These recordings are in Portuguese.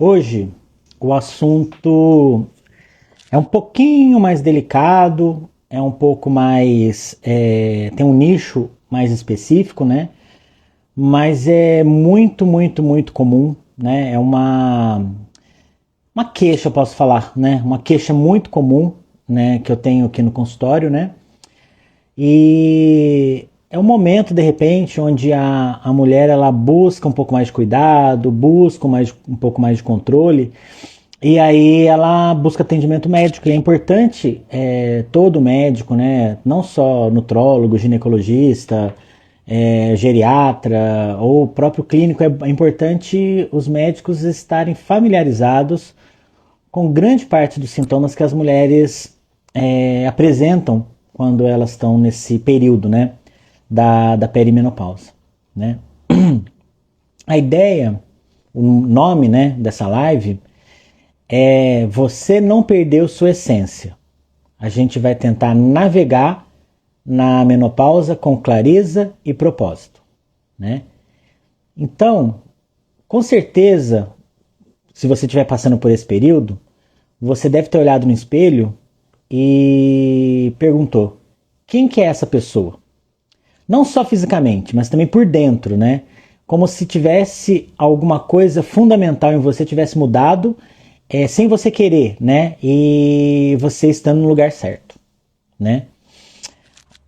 Hoje o assunto é um pouquinho mais delicado, é um pouco mais. Tem um nicho mais específico, né? Mas é muito, muito, muito comum, né? É uma queixa, eu posso falar, né? Uma queixa muito comum, né? Que eu tenho aqui no consultório, né? E é um momento, de repente, onde a mulher ela busca um pouco mais de cuidado, busca um pouco mais de controle, e aí ela busca atendimento médico. E é importante todo médico, né, não só nutrólogo, ginecologista, geriatra ou próprio clínico, é importante os médicos estarem familiarizados com grande parte dos sintomas que as mulheres apresentam quando elas estão nesse período, né, da perimenopausa, né? A ideia, o nome, né, dessa live é Você Não Perdeu Sua Essência. A gente vai tentar navegar na menopausa com clareza e propósito, né? Então, com certeza, se você estiver passando por esse período, você deve ter olhado no espelho e perguntou: quem que é essa pessoa? Não só fisicamente, mas também por dentro, né? Como se tivesse alguma coisa fundamental em você tivesse mudado, sem você querer, né? E você estando no lugar certo, né?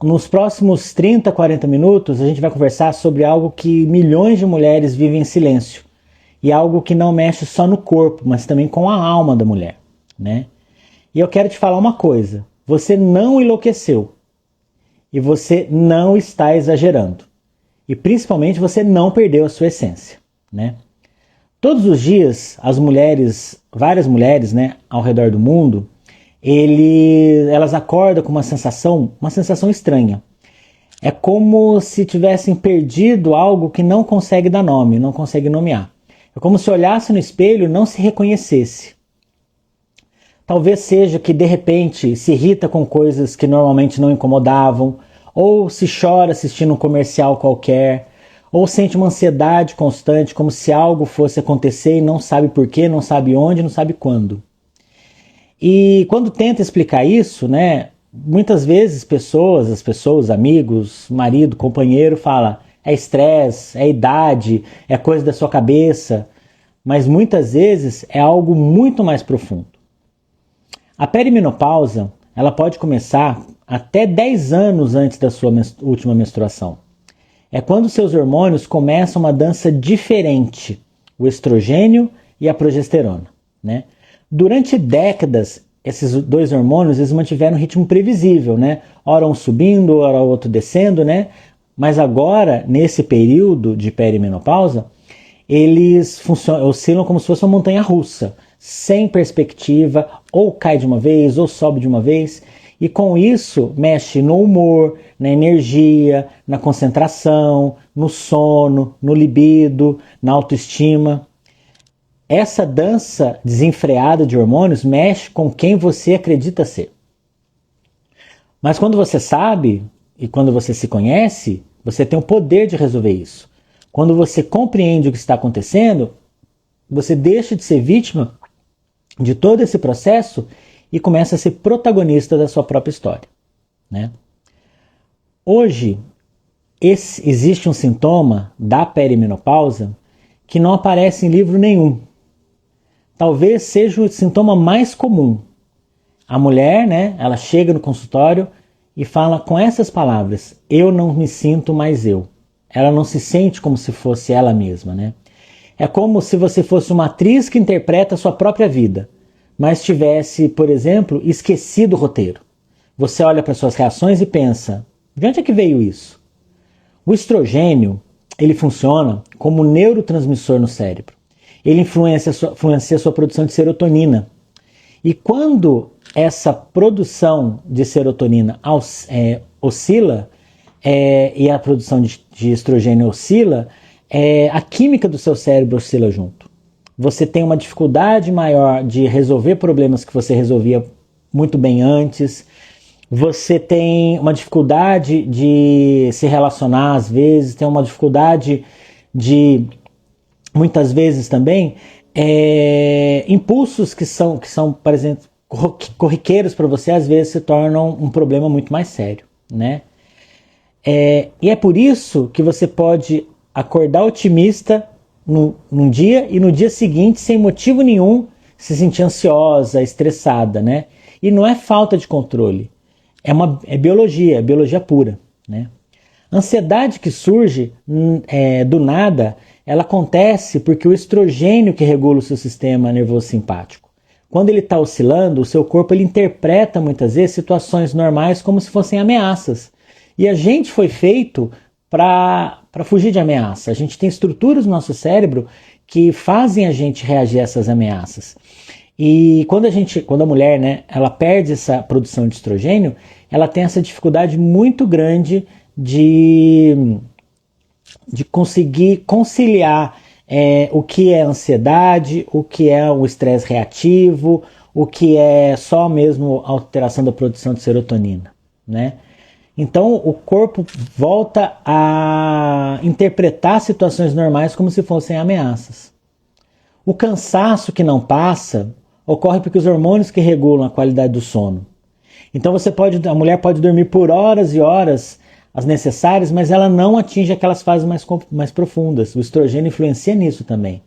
Nos próximos 30, 40 minutos, a gente vai conversar sobre algo que milhões de mulheres vivem em silêncio. E algo que não mexe só no corpo, mas também com a alma da mulher, né? E eu quero te falar uma coisa: você não enlouqueceu. E você não está exagerando. E principalmente você não perdeu a sua essência, né? Todos os dias, as mulheres, várias mulheres, né, ao redor do mundo, elas acordam com uma sensação estranha. É como se tivessem perdido algo que não consegue dar nome, não consegue nomear. É como se olhasse no espelho e não se reconhecesse. Talvez seja que de repente se irrita com coisas que normalmente não incomodavam, ou se chora assistindo um comercial qualquer, ou sente uma ansiedade constante, como se algo fosse acontecer e não sabe porquê, não sabe onde, não sabe quando. E quando tenta explicar isso, né, muitas vezes as pessoas, amigos, marido, companheiro, fala: é estresse, é idade, é coisa da sua cabeça, mas muitas vezes é algo muito mais profundo. A perimenopausa, ela pode começar até 10 anos antes da sua última menstruação. É quando seus hormônios começam uma dança diferente, o estrogênio e a progesterona, né? Durante décadas, esses dois hormônios eles mantiveram um ritmo previsível, né? Ora um subindo, ora o outro descendo, né? Mas agora, nesse período de perimenopausa, eles oscilam como se fosse uma montanha russa, sem perspectiva, ou cai de uma vez, ou sobe de uma vez, e com isso mexe no humor, na energia, na concentração, no sono, no libido, na autoestima. Essa dança desenfreada de hormônios mexe com quem você acredita ser. Mas quando você sabe, e quando você se conhece, você tem o poder de resolver isso. Quando você compreende o que está acontecendo, você deixa de ser vítima de todo esse processo e começa a ser protagonista da sua própria história, né? Hoje, existe um sintoma da perimenopausa que não aparece em livro nenhum. Talvez seja o sintoma mais comum. A mulher, né, ela chega no consultório e fala com essas palavras: eu não me sinto mais eu. Ela não se sente como se fosse ela mesma, né? É como se você fosse uma atriz que interpreta a sua própria vida, mas tivesse, por exemplo, esquecido o roteiro. Você olha para suas reações e pensa: de onde é que veio isso? O estrogênio, ele funciona como neurotransmissor no cérebro. Ele influencia a sua produção de serotonina. E quando essa produção de serotonina oscila, e a produção de estrogênio oscila, a química do seu cérebro oscila junto. Você tem uma dificuldade maior de resolver problemas que você resolvia muito bem antes. Você tem uma dificuldade de se relacionar às vezes, tem uma dificuldade de, muitas vezes também, Impulsos que são, por exemplo, corriqueiros para você, às vezes se tornam um problema muito mais sério, né? E é por isso que você pode acordar otimista num dia e no dia seguinte, sem motivo nenhum, se sentir ansiosa, estressada, né? E não é falta de controle, é biologia pura, né? A ansiedade que surge do nada, ela acontece porque o estrogênio que regula o seu sistema nervoso simpático, quando ele está oscilando, o seu corpo ele interpreta muitas vezes situações normais como se fossem ameaças. E a gente foi feito para fugir de ameaça. A gente tem estruturas no nosso cérebro que fazem a gente reagir a essas ameaças. E quando a mulher, né, ela perde essa produção de estrogênio, ela tem essa dificuldade muito grande de conseguir conciliar o que é ansiedade, o que é o estresse reativo, o que é só mesmo alteração da produção de serotonina, né? Então o corpo volta a interpretar situações normais como se fossem ameaças. O cansaço que não passa ocorre porque os hormônios que regulam a qualidade do sono. Então a mulher pode dormir por horas e horas as necessárias, mas ela não atinge aquelas fases mais profundas. O estrogênio influencia nisso também.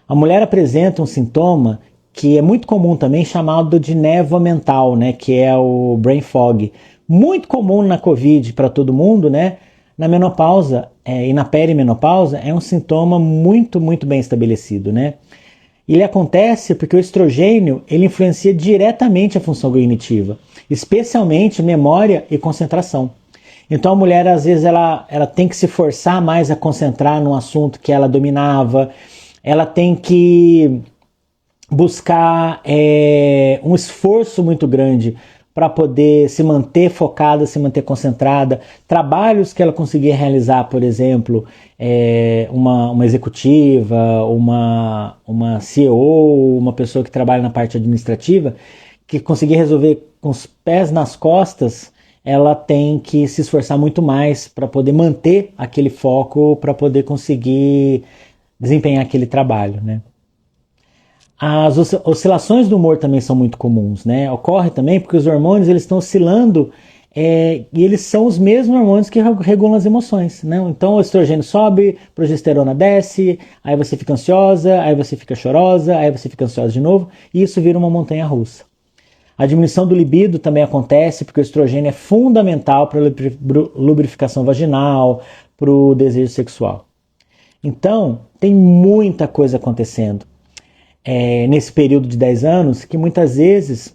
A mulher apresenta um sintoma que é muito comum também, chamado de névoa mental, né, que é o brain fog. Muito comum na Covid para todo mundo, né? Na menopausa e na perimenopausa é um sintoma muito, muito bem estabelecido, né? Ele acontece porque o estrogênio ele influencia diretamente a função cognitiva, especialmente memória e concentração. Então a mulher às vezes ela tem que se forçar mais a concentrar num assunto que ela dominava, ela tem que buscar um esforço muito grande para poder se manter focada, se manter concentrada. Trabalhos que ela conseguia realizar, por exemplo, uma executiva, uma CEO, uma pessoa que trabalha na parte administrativa, que conseguia resolver com os pés nas costas, ela tem que se esforçar muito mais para poder manter aquele foco, para poder conseguir desempenhar aquele trabalho, né? As oscilações do humor também são muito comuns, né? Ocorre também porque os hormônios eles estão oscilando e eles são os mesmos hormônios que regulam as emoções, né? Então o estrogênio sobe, progesterona desce, aí você fica ansiosa, aí você fica chorosa, aí você fica ansiosa de novo, e isso vira uma montanha-russa. A diminuição do libido também acontece porque o estrogênio é fundamental para a lubrificação vaginal, para o desejo sexual. Então, tem muita coisa acontecendo nesse período de 10 anos que muitas vezes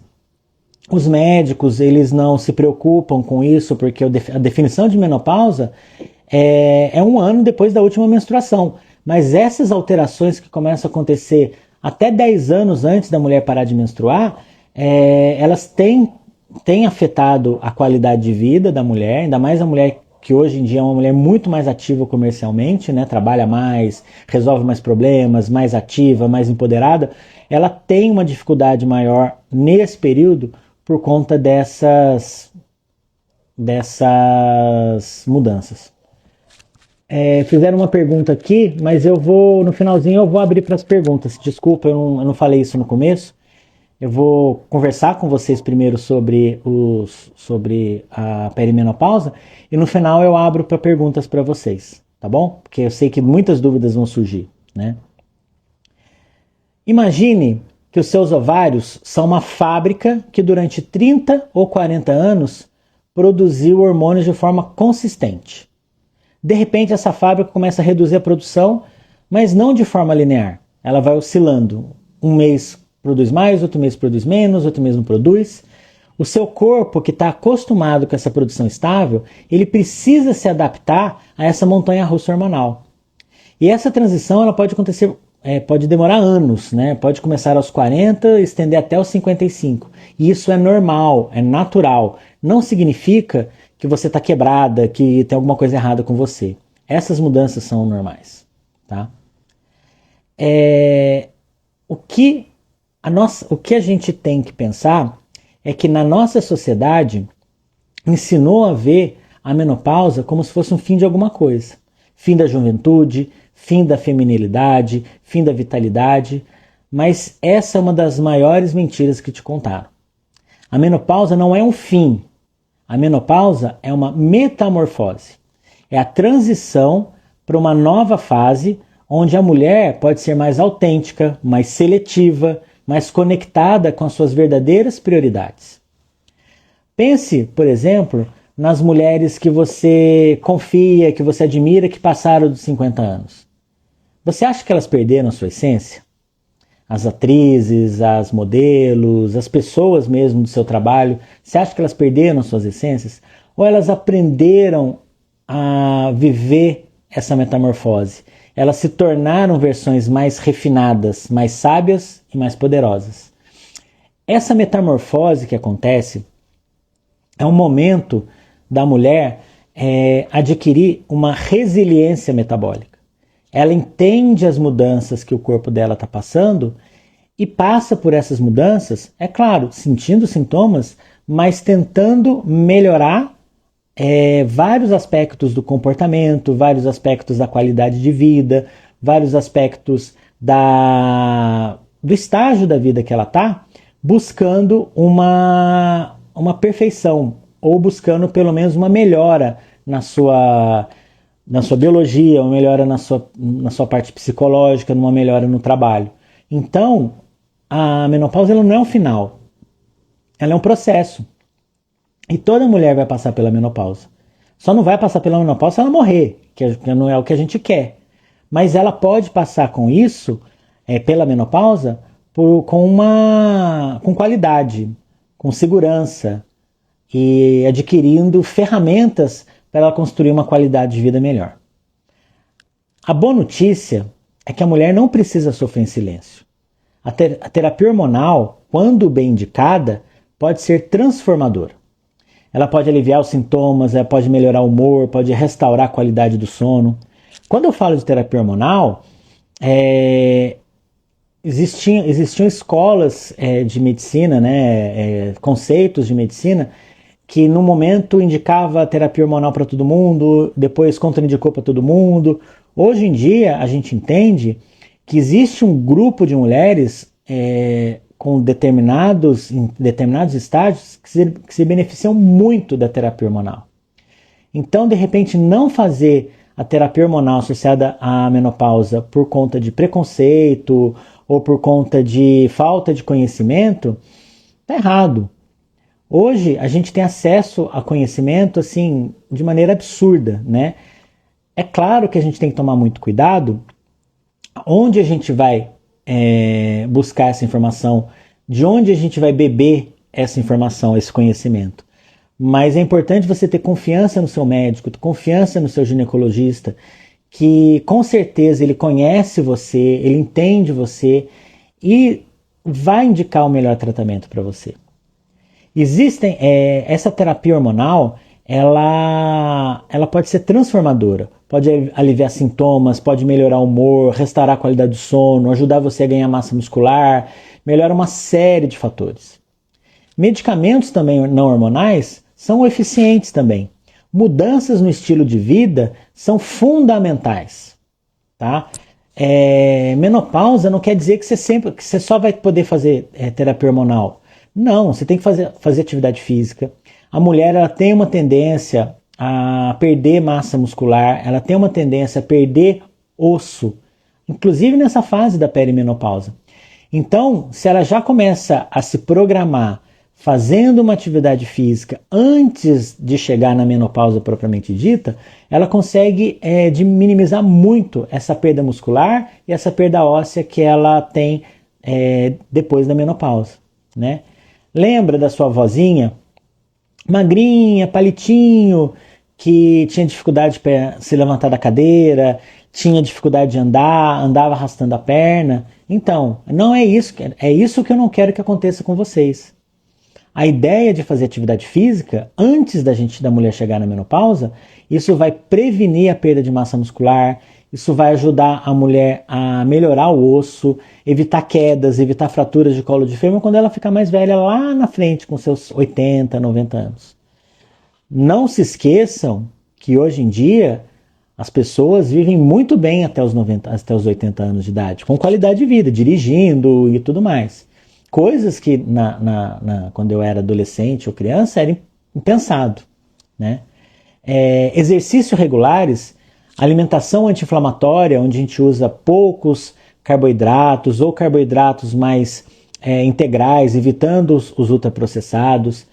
os médicos eles não se preocupam com isso, porque a definição de menopausa é 1 ano depois da última menstruação. Mas essas alterações que começam a acontecer até 10 anos antes da mulher parar de menstruar, elas têm afetado a qualidade de vida da mulher, ainda mais a mulher que hoje em dia é uma mulher muito mais ativa comercialmente, né? Trabalha mais, resolve mais problemas, mais ativa, mais empoderada. Ela tem uma dificuldade maior nesse período por conta dessas mudanças. Fizeram uma pergunta aqui, mas no finalzinho eu vou abrir para as perguntas. Desculpa, eu não falei isso no começo. Eu vou conversar com vocês primeiro sobre a perimenopausa e no final eu abro para perguntas para vocês, tá bom? Porque eu sei que muitas dúvidas vão surgir, né? Imagine que os seus ovários são uma fábrica que durante 30 ou 40 anos produziu hormônios de forma consistente. De repente essa fábrica começa a reduzir a produção, mas não de forma linear. Ela vai oscilando. Um mês produz mais, outro mês produz menos, outro mês não produz. O seu corpo, que está acostumado com essa produção estável, ele precisa se adaptar a essa montanha-russa hormonal. E essa transição ela pode acontecer, pode demorar anos, né? Pode começar aos 40 e estender até os 55. E isso é normal, é natural. Não significa que você está quebrada, que tem alguma coisa errada com você. Essas mudanças são normais, tá? O que a gente tem que pensar é que na nossa sociedade ensinou a ver a menopausa como se fosse um fim de alguma coisa. Fim da juventude, fim da feminilidade, fim da vitalidade, mas essa é uma das maiores mentiras que te contaram. A menopausa não é um fim, a menopausa é uma metamorfose, é a transição para uma nova fase onde a mulher pode ser mais autêntica, mais seletiva, mais conectada com as suas verdadeiras prioridades. Pense, por exemplo, nas mulheres que você confia, que você admira, que passaram dos 50 anos. Você acha que elas perderam a sua essência? As atrizes, as modelos, as pessoas mesmo do seu trabalho, você acha que elas perderam suas essências? Ou elas aprenderam a viver essa metamorfose? Elas se tornaram versões mais refinadas, mais sábias e mais poderosas. Essa metamorfose que acontece é um momento da mulher adquirir uma resiliência metabólica. Ela entende as mudanças que o corpo dela está passando e passa por essas mudanças, é claro, sentindo sintomas, mas tentando melhorar vários aspectos do comportamento, vários aspectos da qualidade de vida, vários aspectos do estágio da vida que ela está, buscando uma perfeição, ou buscando pelo menos uma melhora na sua biologia, uma melhora na sua parte psicológica, uma melhora no trabalho. Então, a menopausa ela não é um final, ela é um processo. E toda mulher vai passar pela menopausa. Só não vai passar pela menopausa se ela morrer, que não é o que a gente quer. Mas ela pode passar com isso, pela menopausa, com qualidade, com segurança e adquirindo ferramentas para ela construir uma qualidade de vida melhor. A boa notícia é que a mulher não precisa sofrer em silêncio. A terapia hormonal, quando bem indicada, pode ser transformadora. Ela pode aliviar os sintomas, ela pode melhorar o humor, pode restaurar a qualidade do sono. Quando eu falo de terapia hormonal, existiam escolas de medicina, conceitos de medicina, que no momento indicava terapia hormonal para todo mundo, depois contraindicou para todo mundo. Hoje em dia, a gente entende que existe um grupo de mulheres com determinados estágios que se beneficiam muito da terapia hormonal. Então, de repente, não fazer a terapia hormonal associada à menopausa por conta de preconceito ou por conta de falta de conhecimento, está errado. Hoje, a gente tem acesso a conhecimento assim, de maneira absurda, né? É claro que a gente tem que tomar muito cuidado onde a gente vai buscar essa informação, de onde a gente vai beber essa informação, esse conhecimento. Mas é importante você ter confiança no seu médico, ter confiança no seu ginecologista, que com certeza ele conhece você, ele entende você e vai indicar o melhor tratamento para você. Essa terapia hormonal, ela pode ser transformadora, pode aliviar sintomas, pode melhorar o humor, restaurar a qualidade do sono, ajudar você a ganhar massa muscular, melhora uma série de fatores. Medicamentos também não hormonais são eficientes também. Mudanças no estilo de vida são fundamentais, tá? Menopausa não quer dizer que você só vai poder fazer terapia hormonal. Não, você tem que fazer atividade física. A mulher ela tem uma tendência a perder massa muscular, ela tem uma tendência a perder osso, inclusive nessa fase da perimenopausa. Então, se ela já começa a se programar fazendo uma atividade física antes de chegar na menopausa propriamente dita, ela consegue minimizar muito essa perda muscular e essa perda óssea que ela tem depois da menopausa, né? Lembra da sua vozinha? Magrinha, palitinho, que tinha dificuldade para se levantar da cadeira, tinha dificuldade de andar, andava arrastando a perna. Então, não é isso, é isso que eu não quero que aconteça com vocês. A ideia de fazer atividade física antes da mulher chegar na menopausa, isso vai prevenir a perda de massa muscular, isso vai ajudar a mulher a melhorar o osso, evitar quedas, evitar fraturas de colo de fêmur quando ela ficar mais velha lá na frente, com seus 80, 90 anos. Não se esqueçam que hoje em dia As pessoas vivem muito bem até os 90, até os 80 anos de idade, com qualidade de vida, dirigindo e tudo mais. Coisas que quando eu era adolescente ou criança era impensado, né? Exercícios regulares, alimentação anti-inflamatória, onde a gente usa poucos carboidratos ou carboidratos mais integrais, evitando os ultraprocessados,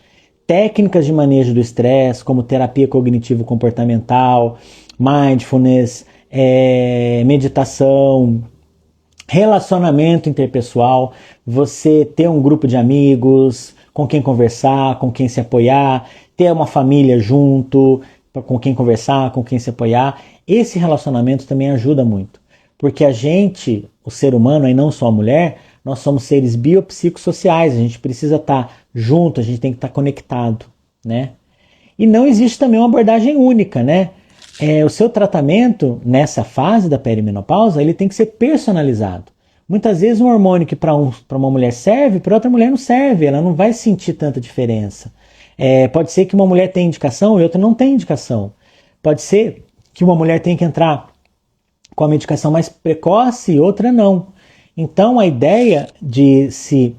técnicas de manejo do estresse, como terapia cognitivo-comportamental, mindfulness, meditação, relacionamento interpessoal, você ter um grupo de amigos com quem conversar, com quem se apoiar, ter uma família junto, com quem conversar, com quem se apoiar. Esse relacionamento também ajuda muito, porque a gente, o ser humano, e não só a mulher, nós somos seres biopsicossociais, a gente precisa estar junto, a gente tem que estar conectado, né? E não existe também uma abordagem única, né? O seu tratamento nessa fase da perimenopausa, ele tem que ser personalizado. Muitas vezes um hormônio que para uma mulher serve, para outra mulher não serve, ela não vai sentir tanta diferença. Pode ser que uma mulher tenha indicação e outra não tenha indicação. Pode ser que uma mulher tenha que entrar com a medicação mais precoce e outra não. Então a ideia de se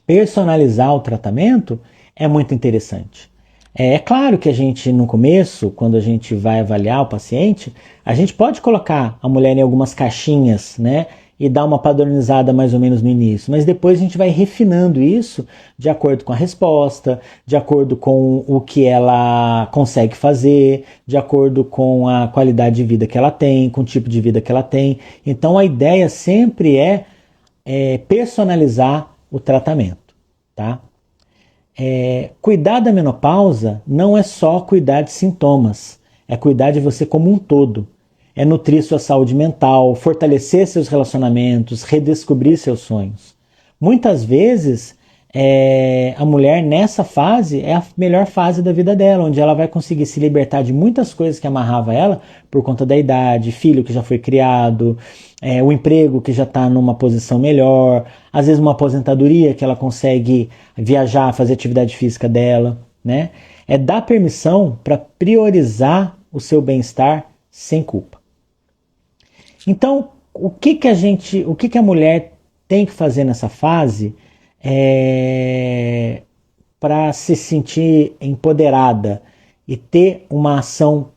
personalizar o tratamento é muito interessante. É claro que a gente, no começo, quando a gente vai avaliar o paciente, a gente pode colocar a mulher em algumas caixinhas, né? E dar uma padronizada mais ou menos no início. Mas depois a gente vai refinando isso de acordo com a resposta, de acordo com o que ela consegue fazer, de acordo com a qualidade de vida que ela tem, com o tipo de vida que ela tem. Então a ideia sempre é personalizar o tratamento, tá? Cuidar da menopausa não é só cuidar de sintomas, é cuidar de você como um todo. É nutrir sua saúde mental, fortalecer seus relacionamentos, redescobrir seus sonhos. Muitas vezes, a mulher nessa fase é a melhor fase da vida dela, onde ela vai conseguir se libertar de muitas coisas que amarrava ela por conta da idade, filho que já foi criado, o emprego que já está numa posição melhor, às vezes uma aposentadoria que ela consegue viajar, fazer atividade física dela, né? É dar permissão para priorizar o seu bem-estar sem culpa. Então, o que a mulher tem que fazer nessa fase para se sentir empoderada e ter uma ação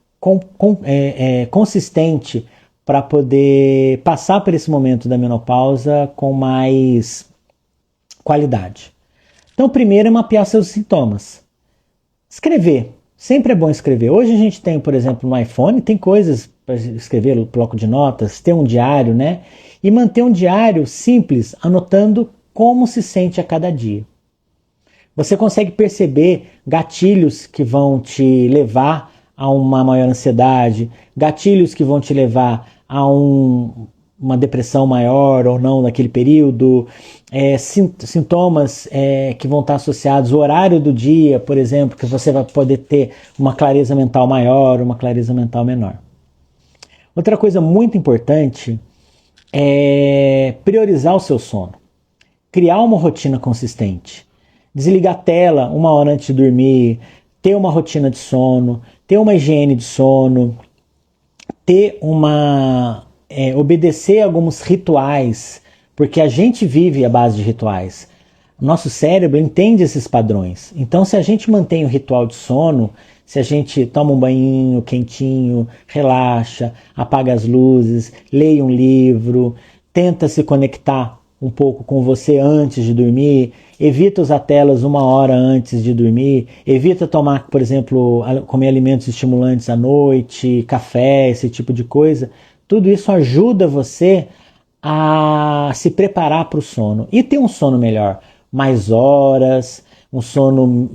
consistente para poder passar por esse momento da menopausa com mais qualidade? Então, primeiro é mapear seus sintomas. Escrever. Sempre é bom escrever. Hoje a gente tem, por exemplo, no iPhone, tem coisas para escrever no bloco de notas, ter um diário, né? E manter um diário simples, anotando como se sente a cada dia. Você consegue perceber gatilhos que vão te levar a uma maior ansiedade, gatilhos que vão te levar a uma depressão maior ou não naquele período, sintomas que vão estar associados ao horário do dia, por exemplo, que você vai poder ter uma clareza mental maior, uma clareza mental menor. Outra coisa muito importante é priorizar o seu sono. Criar uma rotina consistente. Desligar a tela 1 hora antes de dormir, ter uma rotina de sono, ter uma higiene de sono, obedecer alguns rituais, porque a gente vive à base de rituais. O nosso cérebro entende esses padrões. Então, se a gente mantém o ritual de sono, se a gente toma um banhinho quentinho, relaxa, apaga as luzes, leia um livro, tenta se conectar um pouco com você antes de dormir, evita usar telas 1 hora antes de dormir, evita tomar, por exemplo, comer alimentos estimulantes à noite, café, esse tipo de coisa. Tudo isso ajuda você a se preparar para o sono e ter um sono melhor, mais horas, um sono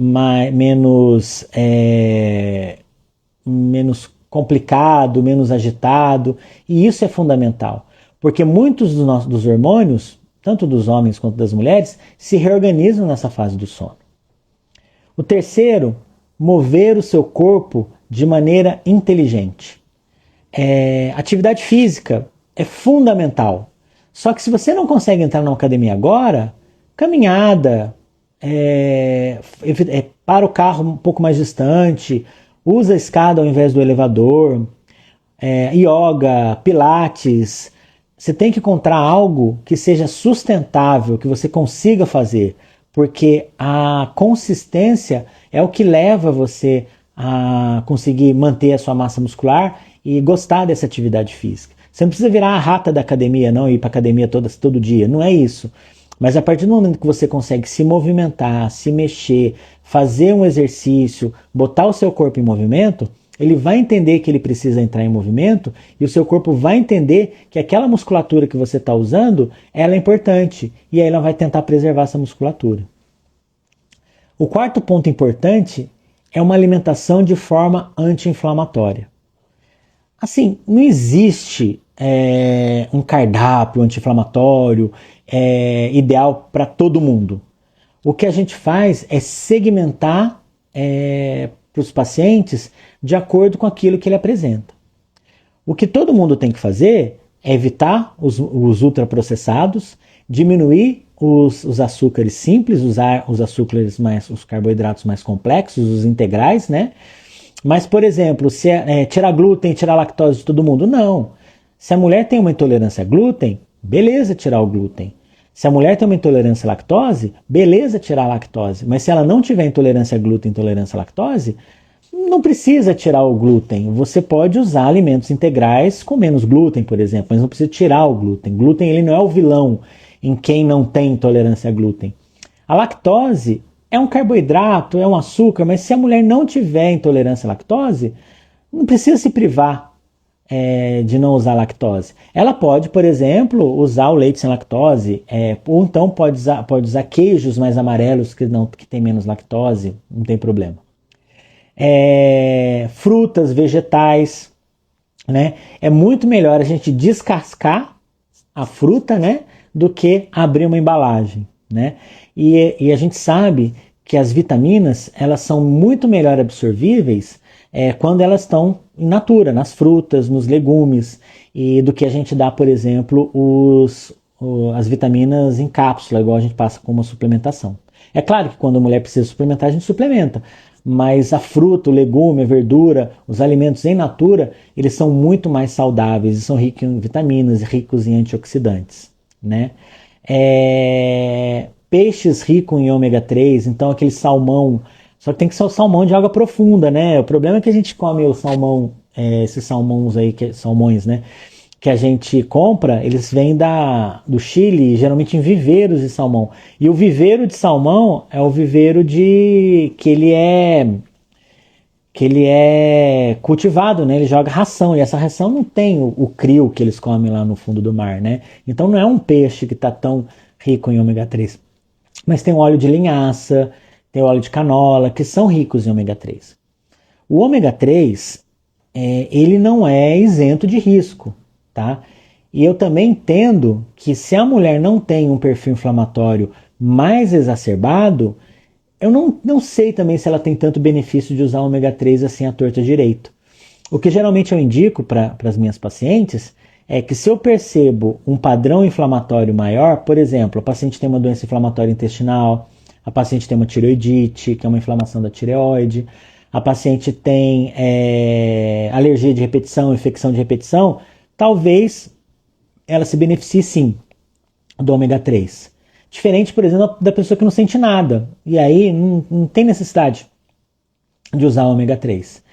menos complicado, menos agitado, e isso é fundamental, porque muitos dos hormônios, tanto dos homens quanto das mulheres, se reorganizam nessa fase do sono. O terceiro, mover o seu corpo de maneira inteligente. Atividade física é fundamental, só que se você não consegue entrar na academia agora, caminhada, para o carro um pouco mais distante, usa a escada ao invés do elevador, yoga, pilates. Você tem que encontrar algo que seja sustentável, que você consiga fazer, porque a consistência é o que leva você a conseguir manter a sua massa muscular e gostar dessa atividade física. Você não precisa virar a rata da academia, não, e ir para a academia todo dia, não é isso. Mas a partir do momento que você consegue se movimentar, se mexer, fazer um exercício, botar o seu corpo em movimento, ele vai entender que ele precisa entrar em movimento e o seu corpo vai entender que aquela musculatura que você está usando, ela é importante. E aí ela vai tentar preservar essa musculatura. O quarto ponto importante é uma alimentação de forma anti-inflamatória. Assim, não existe um cardápio anti-inflamatório ideal para todo mundo. O que a gente faz é segmentar para os pacientes de acordo com aquilo que ele apresenta. O que todo mundo tem que fazer é evitar os ultraprocessados, diminuir os açúcares simples, usar os açúcares os carboidratos mais complexos, os integrais, né? Mas, por exemplo, se tirar glúten, tirar lactose de todo mundo, não. Se a mulher tem uma intolerância a glúten, beleza tirar o glúten. Se a mulher tem uma intolerância à lactose, beleza tirar a lactose. Mas se ela não tiver intolerância a glúten, intolerância à lactose, não precisa tirar o glúten. Você pode usar alimentos integrais com menos glúten, por exemplo, mas não precisa tirar o glúten. Glúten ele não é o vilão em quem não tem intolerância a glúten. A lactose é um carboidrato, é um açúcar, mas se a mulher não tiver intolerância à lactose, não precisa se privar de não usar lactose. Ela pode, por exemplo, usar o leite sem lactose, ou então pode usar queijos mais amarelos que tem menos lactose, não tem problema. Frutas, vegetais, né? É muito melhor a gente descascar a fruta, né, do que abrir uma embalagem, né? E a gente sabe que as vitaminas elas são muito melhor absorvíveis quando elas estão in natura, nas frutas, nos legumes, e do que a gente dá, por exemplo, as vitaminas em cápsula, igual a gente passa com uma suplementação. É claro que quando a mulher precisa suplementar, a gente suplementa, mas a fruta, o legume, a verdura, os alimentos em natura, eles são muito mais saudáveis e são ricos em vitaminas, ricos em antioxidantes, né? Peixes ricos em ômega 3, então aquele salmão, só que tem que ser o salmão de água profunda, né? O problema é que a gente come o salmão, esses salmões aí, salmões, né? Que a gente compra, eles vêm do Chile, geralmente em viveiros de salmão. E o viveiro de salmão é o viveiro que ele é cultivado, né? Ele joga ração, e essa ração não tem o crio que eles comem lá no fundo do mar, né? Então não é um peixe que está tão rico em ômega 3. Mas tem o óleo de linhaça, tem o óleo de canola, que são ricos em ômega 3. O ômega 3, ele não é isento de risco, tá? E eu também entendo que se a mulher não tem um perfil inflamatório mais exacerbado, eu não sei também se ela tem tanto benefício de usar ômega 3 assim à torta direito. O que geralmente eu indico para as minhas pacientes é que se eu percebo um padrão inflamatório maior, por exemplo, a paciente tem uma doença inflamatória intestinal, a paciente tem uma tireoidite, que é uma inflamação da tireoide, a paciente tem alergia de repetição, infecção de repetição, talvez ela se beneficie sim do ômega 3. Diferente, por exemplo, da pessoa que não sente nada. E aí não tem necessidade de usar ômega 3.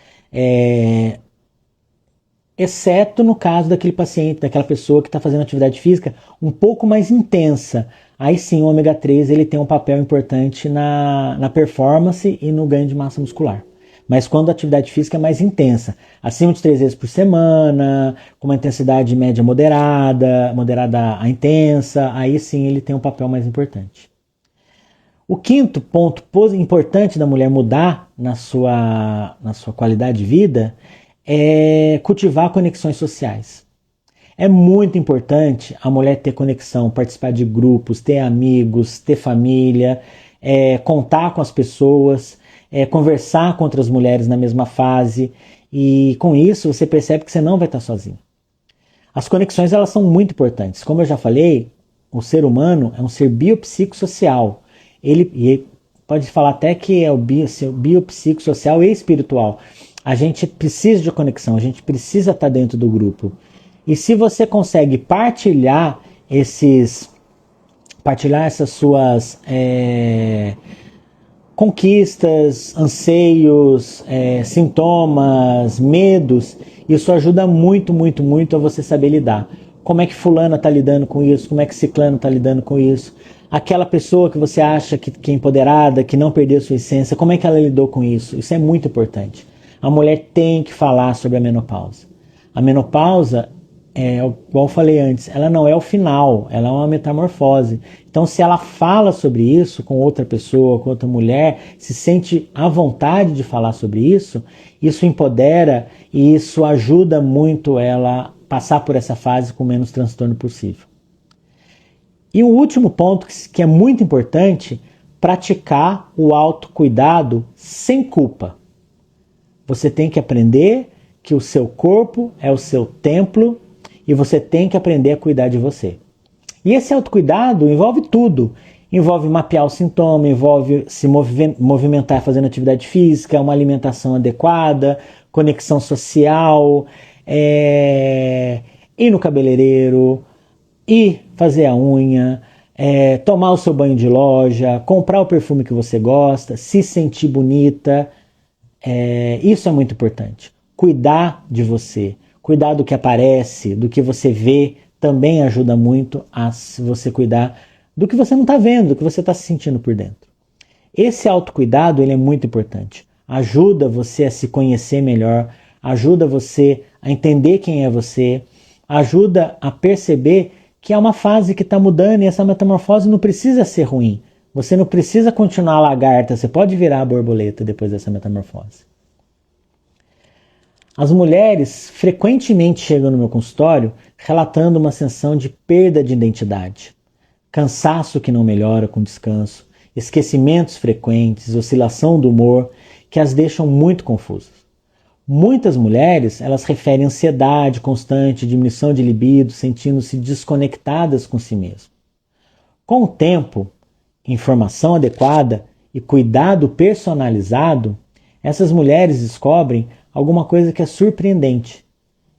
Exceto no caso daquele paciente, daquela pessoa que está fazendo atividade física um pouco mais intensa. Aí sim o ômega 3 ele tem um papel importante na performance e no ganho de massa muscular. Mas quando a atividade física é mais intensa, acima de 3 vezes por semana, com uma intensidade média moderada a intensa, aí sim ele tem um papel mais importante. O quinto ponto importante da mulher mudar na sua qualidade de vida é cultivar conexões sociais. É muito importante a mulher ter conexão, participar de grupos, ter amigos, ter família, contar com as pessoas, conversar com outras mulheres na mesma fase, e com isso você percebe que você não vai estar sozinho. As conexões elas são muito importantes. Como eu já falei, o ser humano é um ser biopsicossocial. Ele pode falar até que é o biopsicossocial e espiritual. A gente precisa de conexão, a gente precisa estar dentro do grupo. E se você consegue partilhar essas suas conquistas, anseios, sintomas, medos, isso ajuda muito, muito, muito a você saber lidar. Como é que fulana está lidando com isso? Como é que ciclano está lidando com isso? Aquela pessoa que você acha que é empoderada, que não perdeu sua essência, como é que ela lidou com isso? Isso é muito importante. A mulher tem que falar sobre a menopausa. A menopausa, igual eu falei antes, ela não é o final, ela é uma metamorfose. Então, se ela fala sobre isso com outra pessoa, com outra mulher, se sente à vontade de falar sobre isso, isso empodera e isso ajuda muito ela passar por essa fase com o menos transtorno possível. E o último ponto, que é muito importante, praticar o autocuidado sem culpa. Você tem que aprender que o seu corpo é o seu templo e você tem que aprender a cuidar de você. E esse autocuidado envolve tudo. Envolve mapear o sintoma, envolve se movimentar fazendo atividade física, uma alimentação adequada, conexão social, ir no cabeleireiro, ir fazer a unha, tomar o seu banho de loja, comprar o perfume que você gosta, se sentir bonita. Isso é muito importante. Cuidar de você, cuidar do que aparece, do que você vê, também ajuda muito a você cuidar do que você não está vendo, do que você está se sentindo por dentro. Esse autocuidado ele é muito importante. Ajuda você a se conhecer melhor, ajuda você a entender quem é você, ajuda a perceber que é uma fase que está mudando e essa metamorfose não precisa ser ruim. Você não precisa continuar lagarta, você pode virar a borboleta depois dessa metamorfose. As mulheres frequentemente chegam no meu consultório relatando uma sensação de perda de identidade, cansaço que não melhora com descanso, esquecimentos frequentes, oscilação do humor, que as deixam muito confusas. Muitas mulheres, elas referem ansiedade constante, diminuição de libido, sentindo-se desconectadas com si mesmas. Com o tempo, informação adequada e cuidado personalizado, essas mulheres descobrem alguma coisa que é surpreendente.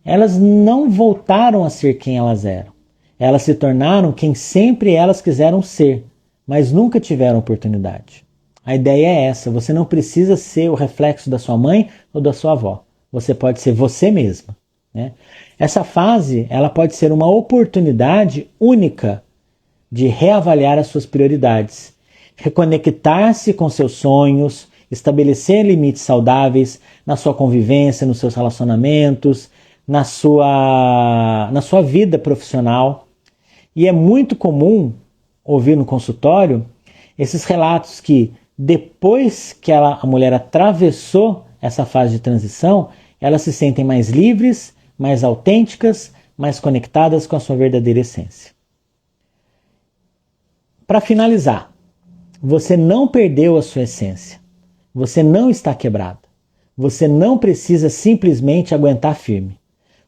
Elas não voltaram a ser quem elas eram. Elas se tornaram quem sempre elas quiseram ser, mas nunca tiveram oportunidade. A ideia é essa, você não precisa ser o reflexo da sua mãe ou da sua avó. Você pode ser você mesma. Né? Essa fase ela pode ser uma oportunidade única de reavaliar as suas prioridades, reconectar-se com seus sonhos, estabelecer limites saudáveis na sua convivência, nos seus relacionamentos, na sua vida profissional. E é muito comum ouvir no consultório esses relatos que depois que a mulher atravessou essa fase de transição, elas se sentem mais livres, mais autênticas, mais conectadas com a sua verdadeira essência. Para finalizar, você não perdeu a sua essência. Você não está quebrada. Você não precisa simplesmente aguentar firme.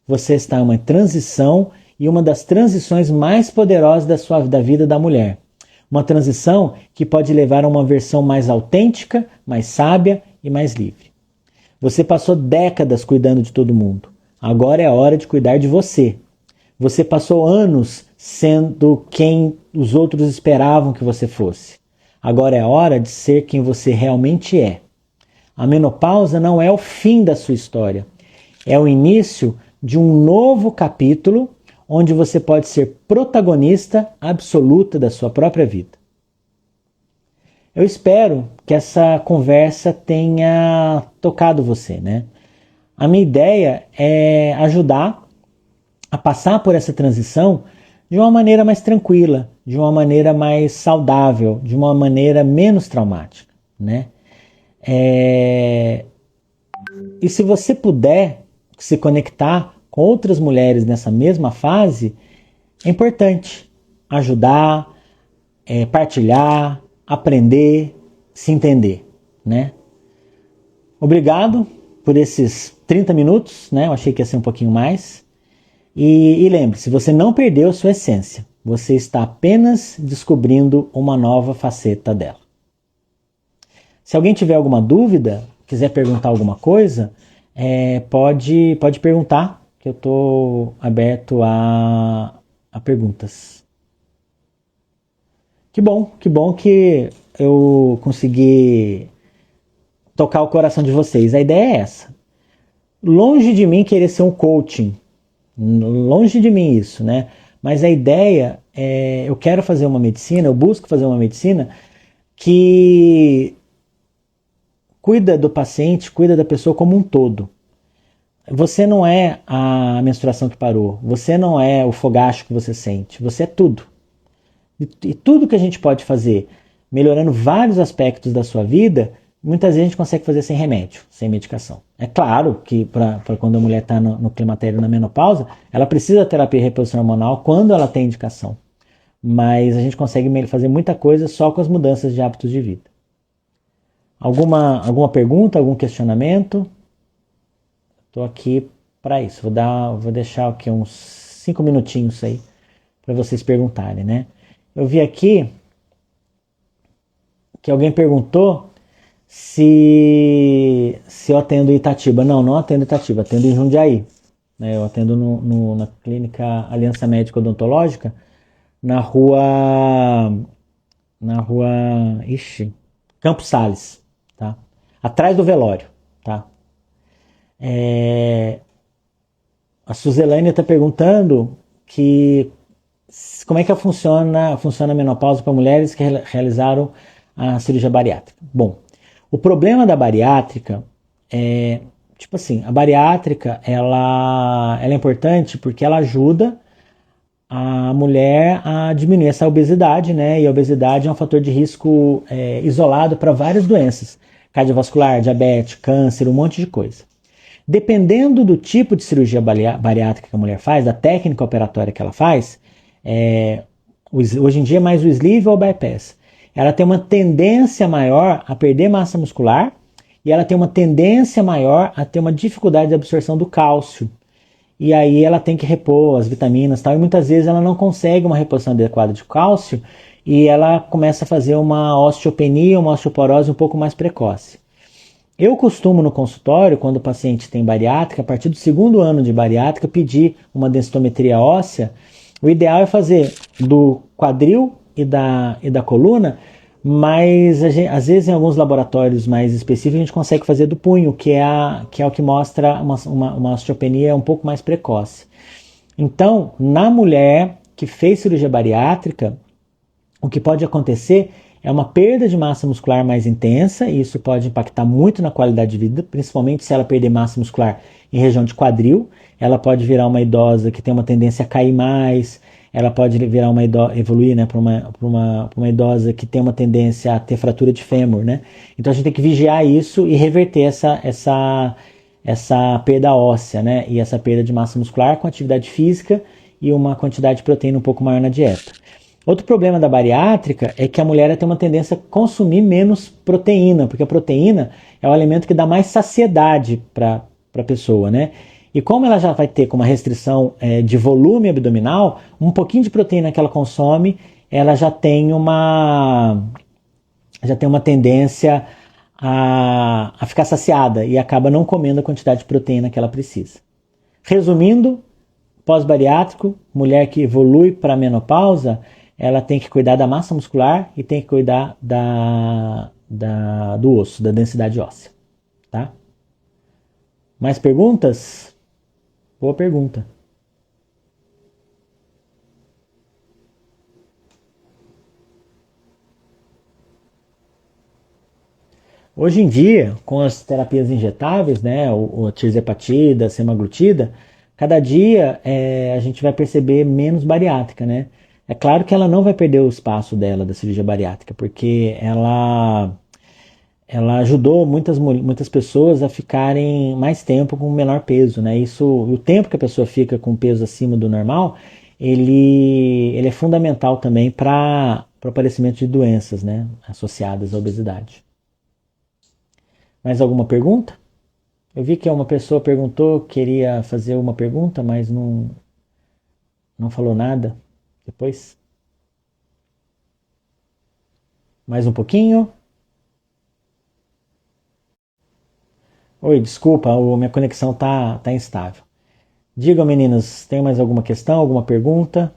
Você está em uma transição e uma das transições mais poderosas da vida da mulher. Uma transição que pode levar a uma versão mais autêntica, mais sábia e mais livre. Você passou décadas cuidando de todo mundo. Agora é a hora de cuidar de você. Você passou anos sendo quem os outros esperavam que você fosse. Agora é a hora de ser quem você realmente é. A menopausa não é o fim da sua história. É o início de um novo capítulo onde você pode ser protagonista absoluta da sua própria vida. Eu espero que essa conversa tenha tocado você, né? A minha ideia é ajudar a passar por essa transição de uma maneira mais tranquila, de uma maneira mais saudável, de uma maneira menos traumática, né? E se você puder se conectar com outras mulheres nessa mesma fase, é importante ajudar, partilhar, aprender, se entender, né? Obrigado por esses 30 minutos, né? Eu achei que ia ser um pouquinho mais. E lembre-se, você não perdeu sua essência. Você está apenas descobrindo uma nova faceta dela. Se alguém tiver alguma dúvida, quiser perguntar alguma coisa, pode perguntar, que eu estou aberto a perguntas. Que bom que eu consegui tocar o coração de vocês. A ideia é essa. Longe de mim querer ser um coaching, longe de mim isso, né? Mas a ideia é, eu quero fazer uma medicina, eu busco fazer uma medicina que cuida do paciente, cuida da pessoa como um todo. Você não é a menstruação que parou, você não é o fogacho que você sente, você é tudo. E tudo que a gente pode fazer, melhorando vários aspectos da sua vida, muitas vezes a gente consegue fazer sem remédio, sem medicação. É claro que para quando a mulher está no climatério, na menopausa, ela precisa de terapia de reposição hormonal quando ela tem indicação. Mas a gente consegue fazer muita coisa só com as mudanças de hábitos de vida. Alguma pergunta, algum questionamento? Estou aqui para isso. Vou deixar aqui uns 5 minutinhos aí para vocês perguntarem, né? Eu vi aqui que alguém perguntou se eu atendo em Itatiba. Não, não atendo em Itatiba, atendo em Jundiaí. Né? Eu atendo na clínica Aliança Médica Odontológica, na rua. Na rua. Ixi, Campos Sales, tá? Atrás do velório, tá? É, a Suzelaine está perguntando que como é que funciona a menopausa para mulheres que realizaram a cirurgia bariátrica. Bom, o problema da bariátrica é, tipo assim, a bariátrica ela é importante porque ela ajuda a mulher a diminuir essa obesidade, né? E a obesidade é um fator de risco isolado para várias doenças, cardiovascular, diabetes, câncer, um monte de coisa. Dependendo do tipo de cirurgia bariátrica que a mulher faz, da técnica operatória que ela faz, hoje em dia é mais o sleeve ou o bypass, ela tem uma tendência maior a perder massa muscular e ela tem uma tendência maior a ter uma dificuldade de absorção do cálcio. E aí ela tem que repor as vitaminas e tal, e muitas vezes ela não consegue uma reposição adequada de cálcio e ela começa a fazer uma osteopenia, uma osteoporose um pouco mais precoce. Eu costumo no consultório, quando o paciente tem bariátrica, a partir do segundo ano de bariátrica, pedir uma densitometria óssea. O ideal é fazer do quadril e da coluna, mas às vezes em alguns laboratórios mais específicos a gente consegue fazer do punho, que é o que mostra uma osteopenia um pouco mais precoce. Então, na mulher que fez cirurgia bariátrica, o que pode acontecer é uma perda de massa muscular mais intensa, e isso pode impactar muito na qualidade de vida, principalmente se ela perder massa muscular em região de quadril. Ela pode virar uma idosa que tem uma tendência a cair mais, ela pode virar evoluir, né, para uma idosa que tem uma tendência a ter fratura de fêmur, né? Então a gente tem que vigiar isso e reverter essa perda óssea, né? E essa perda de massa muscular com atividade física e uma quantidade de proteína um pouco maior na dieta. Outro problema da bariátrica é que a mulher tem uma tendência a consumir menos proteína, porque a proteína é o alimento que dá mais saciedade para a pessoa, né? E como ela já vai ter com uma restrição de volume abdominal, um pouquinho de proteína que ela consome, ela já tem uma tendência a ficar saciada e acaba não comendo a quantidade de proteína que ela precisa. Resumindo, pós-bariátrico, mulher que evolui para a menopausa, ela tem que cuidar da massa muscular e tem que cuidar do osso, da densidade óssea. Tá? Mais perguntas? Boa pergunta. Hoje em dia, com as terapias injetáveis, né, o tirzepatida, a semaglutida, cada dia a gente vai perceber menos bariátrica, né? É claro que ela não vai perder o espaço dela da cirurgia bariátrica, porque ela ajudou muitas pessoas a ficarem mais tempo com menor peso, né? Isso, o tempo que a pessoa fica com peso acima do normal, ele é fundamental também para o aparecimento de doenças, né, associadas à obesidade. Mais alguma pergunta? Eu vi que uma pessoa perguntou, queria fazer uma pergunta, mas não falou nada. Depois, mais um pouquinho. Oi, desculpa, minha conexão tá instável. Digam, meninas, tem mais alguma questão, alguma pergunta?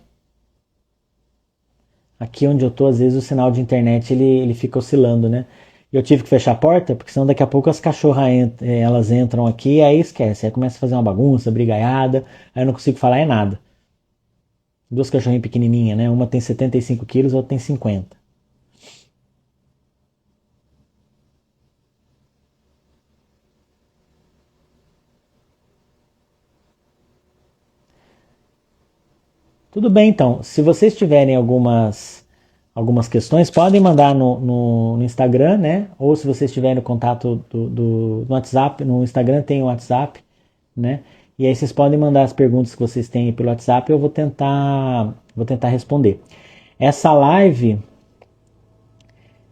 Aqui onde eu tô, às vezes o sinal de internet ele fica oscilando, né? Eu tive que fechar a porta, porque senão daqui a pouco as cachorras elas entram aqui, aí esquece, aí começa a fazer uma bagunça, brigaiada, aí eu não consigo falar nada. Duas cachorrinhas pequenininhas, né? Uma tem 75 quilos, a outra tem 50. Tudo bem, então. Se vocês tiverem algumas questões, podem mandar no Instagram, né? Ou se vocês tiverem o contato no WhatsApp, no Instagram tem o WhatsApp, né? E aí vocês podem mandar as perguntas que vocês têm pelo WhatsApp e eu vou tentar responder. Essa live,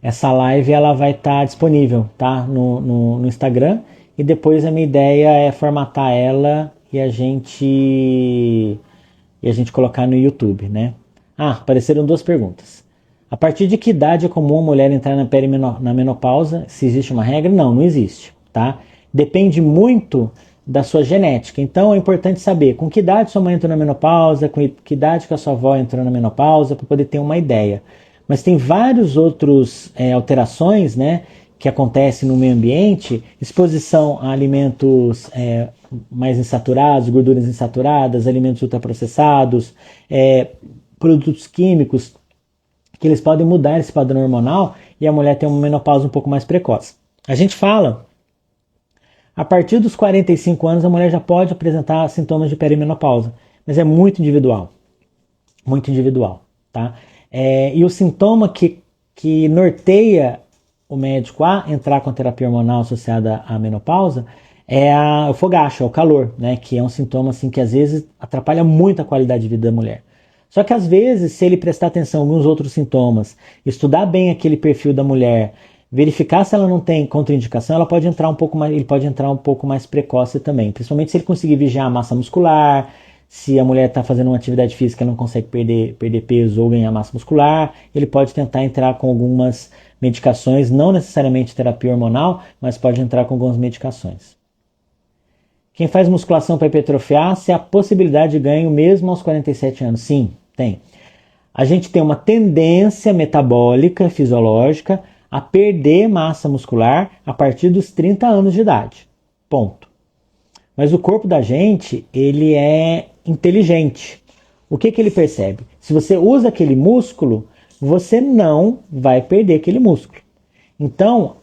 essa live ela vai estar disponível, tá? No Instagram e depois a minha ideia é formatar ela e a gente colocar no YouTube, né? Ah, apareceram duas perguntas. A partir de que idade é comum a mulher entrar na menopausa? Se existe uma regra? Não, não existe, tá? Depende muito da sua genética. Então é importante saber com que idade sua mãe entrou na menopausa, com que idade que a sua avó entrou na menopausa, para poder ter uma ideia. Mas tem vários outros alterações, né, que acontecem no meio ambiente, exposição a alimentos mais insaturados, gorduras insaturadas, alimentos ultraprocessados, produtos químicos, que eles podem mudar esse padrão hormonal e a mulher tem uma menopausa um pouco mais precoce. A gente fala, a partir dos 45 anos a mulher já pode apresentar sintomas de perimenopausa, mas é muito individual, tá? E o sintoma que norteia o médico a entrar com a terapia hormonal associada à menopausa é o fogacho, é o calor, né? Que é um sintoma assim que às vezes atrapalha muito a qualidade de vida da mulher. Só que às vezes, se ele prestar atenção nos outros sintomas, estudar bem aquele perfil da mulher, verificar se ela não tem contraindicação, ela pode entrar um pouco mais, ele pode entrar um pouco mais precoce também, principalmente se ele conseguir vigiar a massa muscular, se a mulher está fazendo uma atividade física e não consegue perder peso ou ganhar massa muscular, ele pode tentar entrar com algumas medicações, não necessariamente terapia hormonal, mas pode entrar com algumas medicações. Quem faz musculação para hipertrofiar, se há possibilidade de ganho mesmo aos 47 anos? Sim, tem. A gente tem uma tendência metabólica, fisiológica, a perder massa muscular a partir dos 30 anos de idade. Ponto. Mas o corpo da gente, ele é inteligente. O que ele percebe? Se você usa aquele músculo, você não vai perder aquele músculo. Então,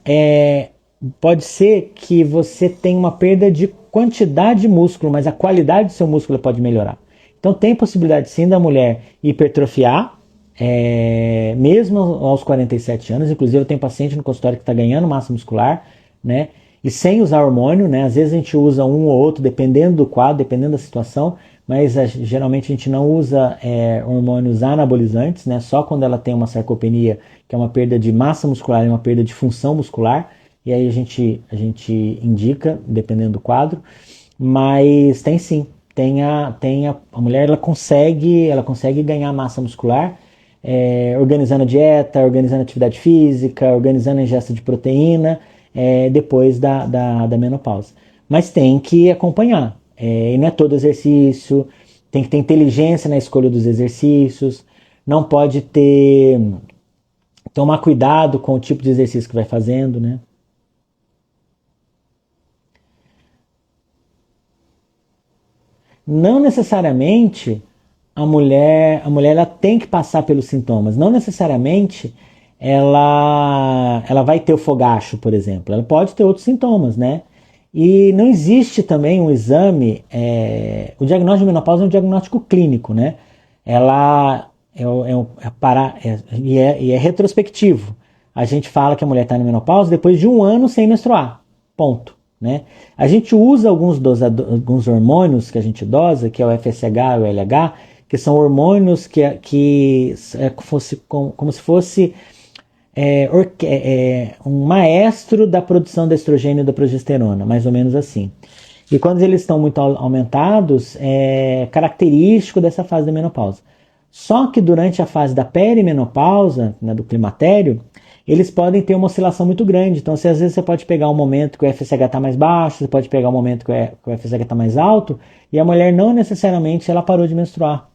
pode ser que você tenha uma perda de quantidade de músculo, mas a qualidade do seu músculo pode melhorar. Então tem possibilidade sim da mulher hipertrofiar, mesmo aos 47 anos. Inclusive eu tenho paciente no consultório que está ganhando massa muscular, né? E sem usar hormônio, né? Às vezes a gente usa um ou outro, dependendo do quadro, dependendo da situação, mas geralmente a gente não usa hormônios anabolizantes, né? Só quando ela tem uma sarcopenia, que é uma perda de massa muscular e uma perda de função muscular, e aí a gente indica, dependendo do quadro, mas tem sim, a mulher ela consegue ganhar massa muscular, organizando a dieta, organizando a atividade física, organizando a ingesta de proteína, depois da menopausa. Mas tem que acompanhar, e não é todo exercício, tem que ter inteligência na escolha dos exercícios, não pode tomar cuidado com o tipo de exercício que vai fazendo, né? Não necessariamente a mulher ela tem que passar pelos sintomas. Não necessariamente ela vai ter o fogacho, por exemplo. Ela pode ter outros sintomas, né? E não existe também um exame. O diagnóstico de menopausa é um diagnóstico clínico, né? Ela e é retrospectivo. A gente fala que a mulher está na menopausa depois de um ano sem menstruar. Ponto. Né? A gente usa alguns hormônios que a gente dosa, que é o FSH e o LH, que são hormônios que como se fosse um maestro da produção da estrogênio e da progesterona, mais ou menos assim. E quando eles estão muito aumentados, é característico dessa fase da menopausa. Só que durante a fase da perimenopausa, né, do climatério, eles podem ter uma oscilação muito grande. Então, se às vezes você pode pegar um momento que o FSH está mais baixo, você pode pegar um momento que o FSH está mais alto, e a mulher não necessariamente ela parou de menstruar.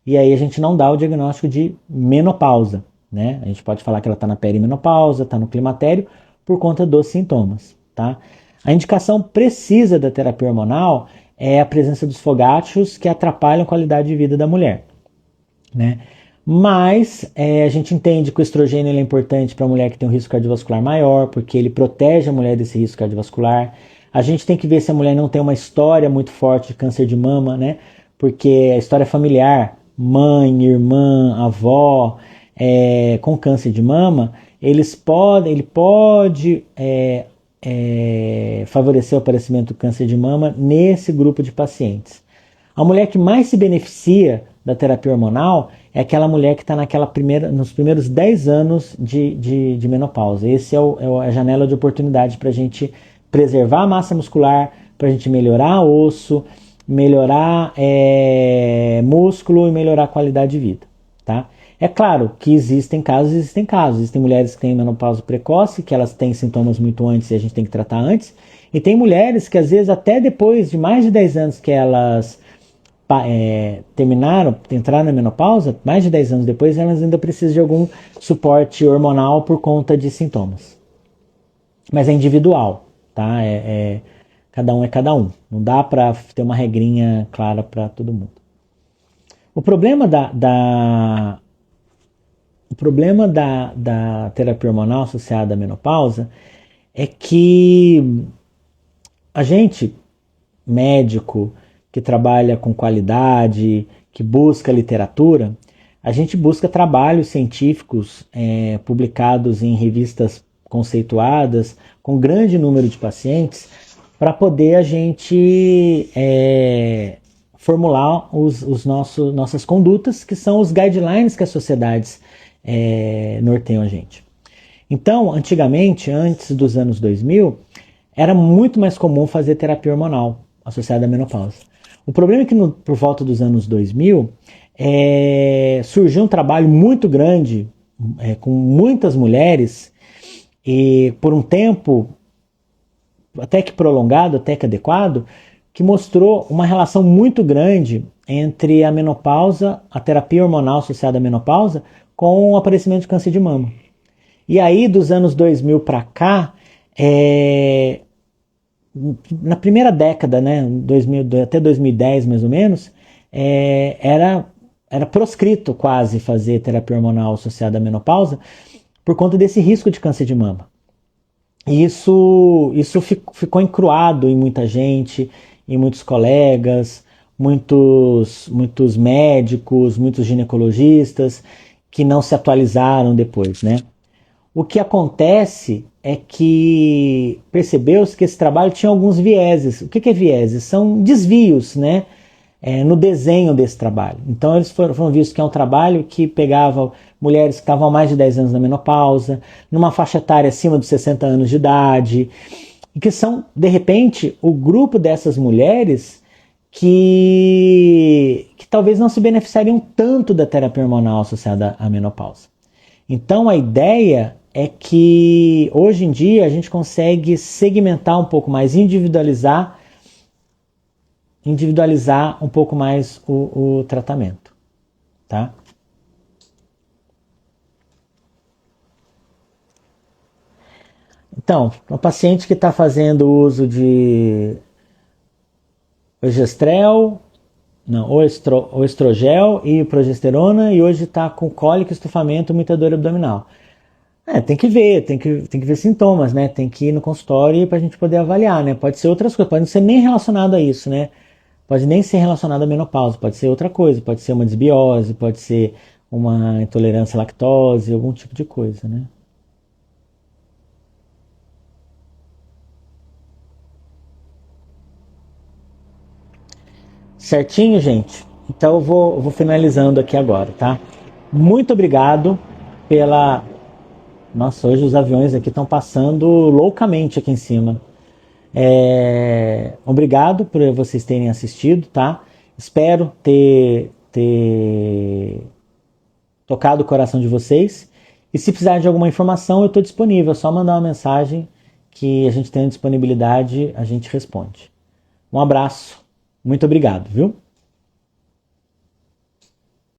E aí a gente não dá o diagnóstico de menopausa, né? A gente pode falar que ela está na perimenopausa, está no climatério, por conta dos sintomas, tá? A indicação precisa da terapia hormonal é a presença dos fogáceos que atrapalham a qualidade de vida da mulher, né? Mas a gente entende que o estrogênio é importante para a mulher que tem um risco cardiovascular maior, porque ele protege a mulher desse risco cardiovascular. A gente tem que ver se a mulher não tem uma história muito forte de câncer de mama, né? Porque a história familiar, mãe, irmã, avó, com câncer de mama, ele pode favorecer o aparecimento do câncer de mama nesse grupo de pacientes. A mulher que mais se beneficia da terapia hormonal é aquela mulher que está nos primeiros 10 anos de menopausa. Esse é a janela de oportunidade para a gente preservar a massa muscular, para a gente melhorar osso, melhorar músculo e melhorar a qualidade de vida. Tá? É claro que existem casos. Existem mulheres que têm menopausa precoce, que elas têm sintomas muito antes e a gente tem que tratar antes. E tem mulheres que às vezes até depois de mais de 10 anos que elas entraram na menopausa, mais de 10 anos depois, elas ainda precisam de algum suporte hormonal por conta de sintomas. Mas é individual, tá? Cada um é cada um. Não dá para ter uma regrinha clara para todo mundo. O problema da terapia hormonal associada à menopausa é que a gente, médico, que trabalha com qualidade, que busca literatura, a gente busca trabalhos científicos publicados em revistas conceituadas, com grande número de pacientes, para poder a gente formular nossas condutas, que são os guidelines que as sociedades norteiam a gente. Então, antigamente, antes dos anos 2000, era muito mais comum fazer terapia hormonal associada à menopausa. O problema é que por volta dos anos 2000 surgiu um trabalho muito grande com muitas mulheres e por um tempo até que prolongado, até que adequado, que mostrou uma relação muito grande entre a menopausa, a terapia hormonal associada à menopausa, com o aparecimento de câncer de mama. E aí, dos anos 2000 para cá, na primeira década, né, 2000, até 2010 mais ou menos, era proscrito quase fazer terapia hormonal associada à menopausa por conta desse risco de câncer de mama. E isso ficou encruado em muita gente, em muitos colegas, muitos médicos, muitos ginecologistas que não se atualizaram depois, né? O que acontece é que percebeu-se que esse trabalho tinha alguns vieses. O que é vieses? São desvios, né? No desenho desse trabalho. Então eles foram vistos que é um trabalho que pegava mulheres que estavam há mais de 10 anos na menopausa, numa faixa etária acima dos 60 anos de idade, e que são, de repente, o grupo dessas mulheres que talvez não se beneficiariam tanto da terapia hormonal associada à menopausa. Então a ideia é que hoje em dia a gente consegue segmentar um pouco mais, individualizar um pouco mais o tratamento, tá? Então, uma paciente que está fazendo uso de o estrogel e progesterona e hoje está com cólica, estufamento, muita dor abdominal. Tem que ver sintomas, né? Tem que ir no consultório para a gente poder avaliar, né? Pode ser outras coisas, pode não ser nem relacionado a isso, né? Pode nem ser relacionado à menopausa, pode ser outra coisa, pode ser uma desbiose, pode ser uma intolerância à lactose, algum tipo de coisa, né? Certinho, gente? Então eu vou finalizando aqui agora, tá? Muito obrigado pela... Nossa, hoje os aviões aqui estão passando loucamente aqui em cima. Obrigado por vocês terem assistido, tá? Espero ter tocado o coração de vocês E se precisar de alguma informação, eu estou disponível. É só mandar uma mensagem que a gente tem disponibilidade, a gente responde. Um abraço. Muito obrigado, viu?